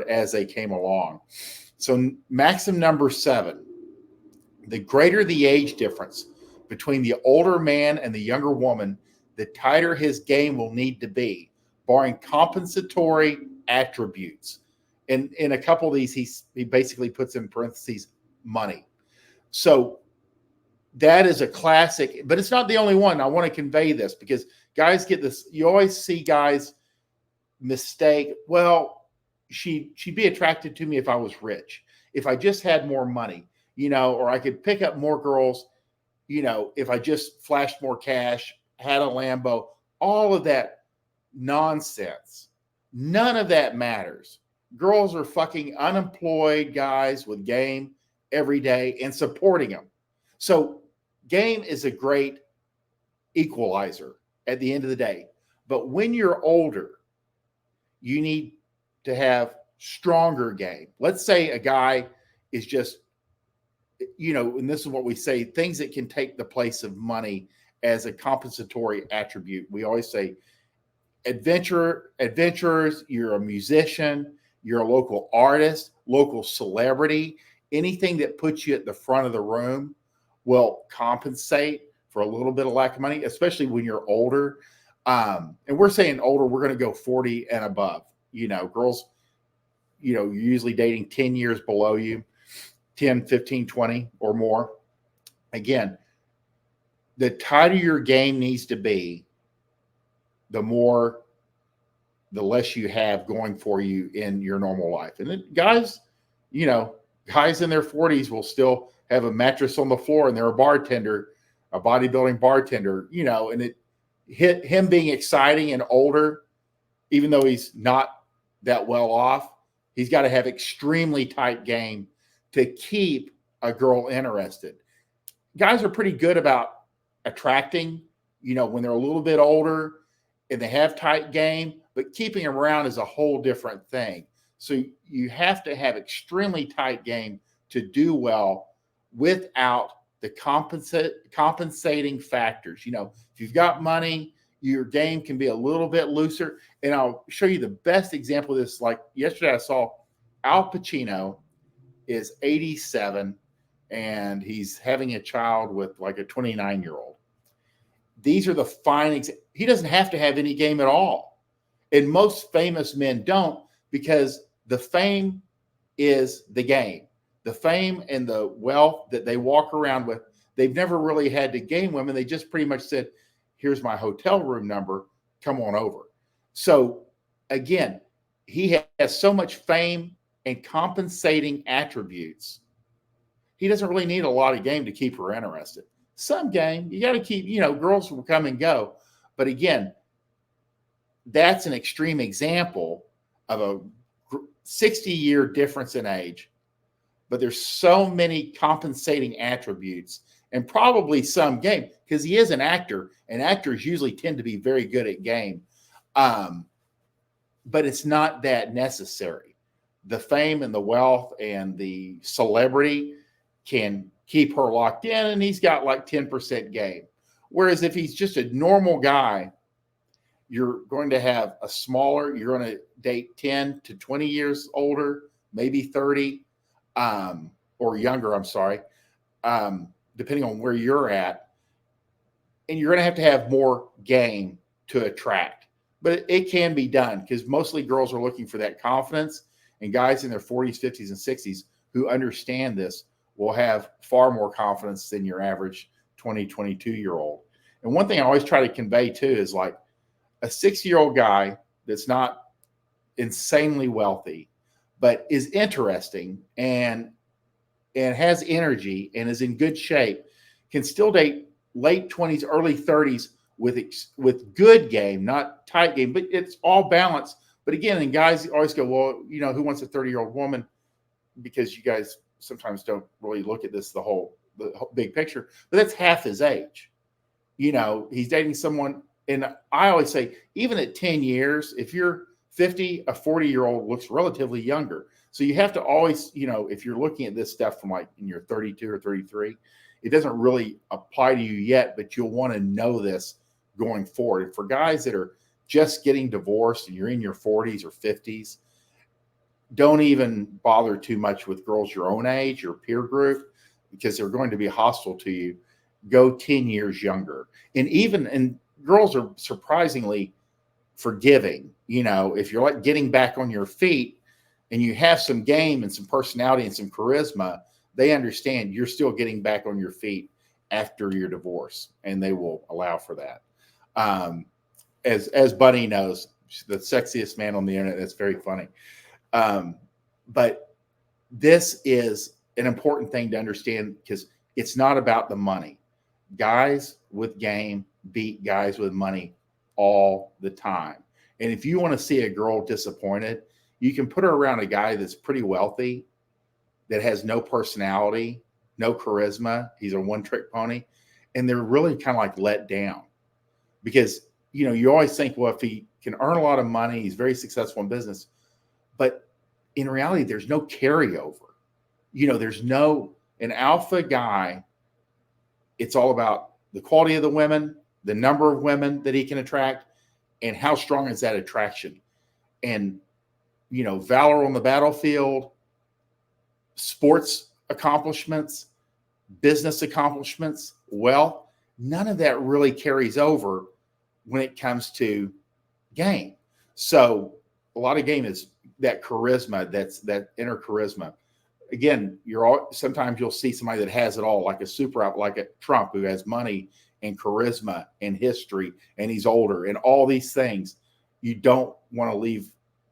as they came along. So maxim number 7, the greater the age difference between the older man and the younger woman, the tighter his game will need to be, barring compensatory attributes. And in a couple of these, he basically puts in parentheses money. So that is a classic, but it's not the only one. I want to convey this because guys get this. You always see guys mistake, well, she'd be attracted to me if I was rich, if I just had more money, or I could pick up more girls, if I just flashed more cash, had a Lambo, all of that nonsense. None of that matters. Girls are fucking unemployed guys with game every day and supporting them. So game is a great equalizer at the end of the day. But when you're older, you need to have stronger game. Let's say a guy is just, and this is what we say, things that can take the place of money as a compensatory attribute. We always say adventurers, you're a musician, you're a local artist, local celebrity, anything that puts you at the front of the room will compensate for a little bit of lack of money, especially when you're older. And we're saying older, we're going to go 40 and above. Girls, you're usually dating 10 years below you, 10, 15, 20 or more. Again, the tighter your game needs to be, the less you have going for you in your normal life. And then guys, guys in their 40s will still have a mattress on the floor and they're a bartender, a bodybuilding bartender, and it hit him being exciting and older, even though he's not that well off, he's got to have extremely tight game to keep a girl interested. Guys are pretty good about attracting, when they're a little bit older and they have tight game, but keeping them around is a whole different thing. So you have to have extremely tight game to do well without the compensating factors. If you've got money, your game can be a little bit looser. And I'll show you the best example of this. Like yesterday, I saw Al Pacino is 87 and he's having a child with like a 29-year-old. These are the fine he doesn't have to have any game at all. And most famous men don't, because the fame is the game. The fame and the wealth that they walk around with, they've never really had to game women. They just pretty much said, here's my hotel room number, come on over. So again, he has so much fame and compensating attributes. He doesn't really need a lot of game to keep her interested. Some game, you got to keep, girls will come and go. But again, that's an extreme example of a 60-year difference in age. But there's so many compensating attributes and probably some game, because he is an actor, and actors usually tend to be very good at game. But it's not that necessary. The fame and the wealth and the celebrity can keep her locked in, and he's got like 10% game. Whereas if he's just a normal guy, you're going to have you're going to date 10 to 20 years older, maybe 30, or younger, I'm sorry, depending on where you're at. And you're going to have more game to attract. But it can be done, because mostly girls are looking for that confidence, and guys in their 40s, 50s, and 60s who understand this will have far more confidence than your average 20, 22-year-old. And one thing I always try to convey too is like a 60-year-old guy that's not insanely wealthy, but is interesting and has energy and is in good shape, can still date late 20s, early 30s with good game, not tight game, but it's all balanced. But again, and guys always go, well, who wants a 30-year-old woman? Because you guys sometimes don't really look at this, the whole big picture, but that's half his age. He's dating someone, and I always say, even at 10 years, if you're 50, a 40-year-old looks relatively younger. So you have to always, if you're looking at this stuff from like in your 32 or 33, it doesn't really apply to you yet, but you'll want to know this going forward. And for guys that are just getting divorced and you're in your 40s or 50s, don't even bother too much with girls your own age, your peer group, because they're going to be hostile to you. Go 10 years younger. And girls are surprisingly forgiving. If you're like getting back on your feet and you have some game and some personality and some charisma, they understand you're still getting back on your feet after your divorce, and they will allow for that. As Bunny knows, the sexiest man on the internet. That's very funny. But this is an important thing to understand, because it's not about the money. Guys with game beat guys with money all the time. And if you want to see a girl disappointed, you can put her around a guy that's pretty wealthy, that has no personality, no charisma. He's a one-trick pony. And they're really kind of like let down, because, you always think, well, if he can earn a lot of money, he's very successful in business. But in reality, there's no carryover. There's an alpha guy. It's all about the quality of the women, the number of women that he can attract, and how strong is that attraction. And, valor on the battlefield, sports accomplishments, business accomplishments, wealth, none of that really carries over when it comes to game. So a lot of game is that charisma, that's that inner charisma. Again, sometimes you'll see somebody that has it all, like like a Trump, who has money and charisma and history, and he's older and all these things. You don't want to leave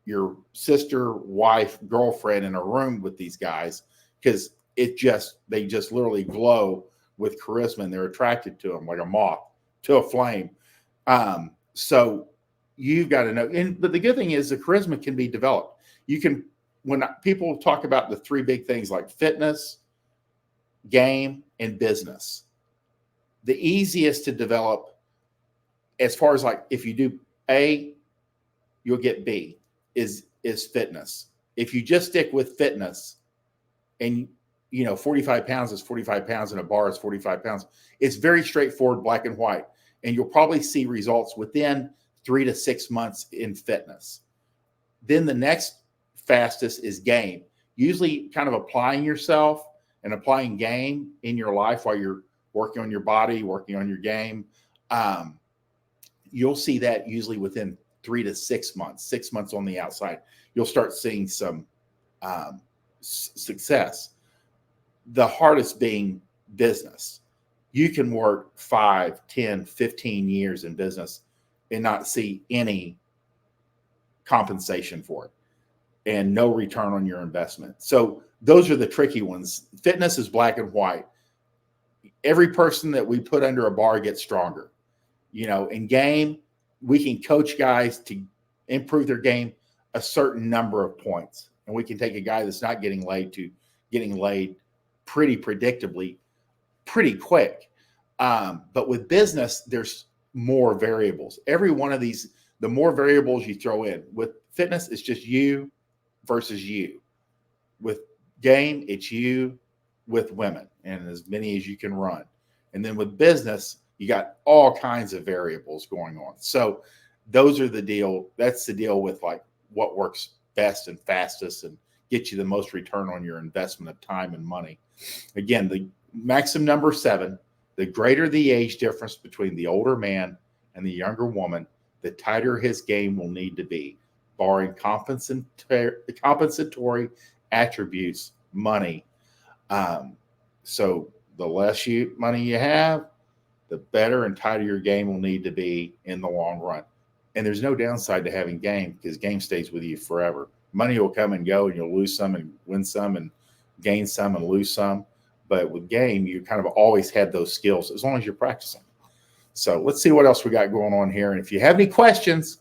your sister, wife, girlfriend in a room with these guys, because they just literally glow with charisma, and they're attracted to them like a moth to a flame. So you've got to know. But the good thing is the charisma can be developed. When people talk about the three big things like fitness, game, and business, the easiest to develop, as far as like if you do A, you'll get B, is fitness. If you just stick with fitness, and 45 pounds is 45 pounds and a bar is 45 pounds, it's very straightforward, black and white. And you'll probably see results within 3 to 6 months in fitness. Then the next fastest is game. Usually kind of applying yourself and applying game in your life while you're working on your body, working on your game. You'll see that usually within 3 to 6 months, 6 months on the outside, you'll start seeing some success. The hardest being business. You can work 5, 10, 15 years in business and not see any compensation for it, and no return on your investment. So those are the tricky ones. Fitness is black and white. Every person that we put under a bar gets stronger. In game, we can coach guys to improve their game a certain number of points. And we can take a guy that's not getting laid to getting laid pretty predictably, pretty quick. But with business, there's more variables. Every one of these, the more variables you throw in. With fitness, it's just you versus you. With game, it's you with women, and as many as you can run. And then with business, you got all kinds of variables going on. So those are the deal. That's the deal with like what works best and fastest and get you the most return on your investment of time and money. Again, the Maxim number 7, the greater the age difference between the older man and the younger woman, the tighter his game will need to be, barring compensatory attributes, money. So the less money you have, the better and tighter your game will need to be in the long run. And there's no downside to having game, because game stays with you forever. Money will come and go, and you'll lose some and win some and gain some and lose some. But with game, you kind of always had those skills as long as you're practicing. So let's see what else we got going on here. And if you have any questions,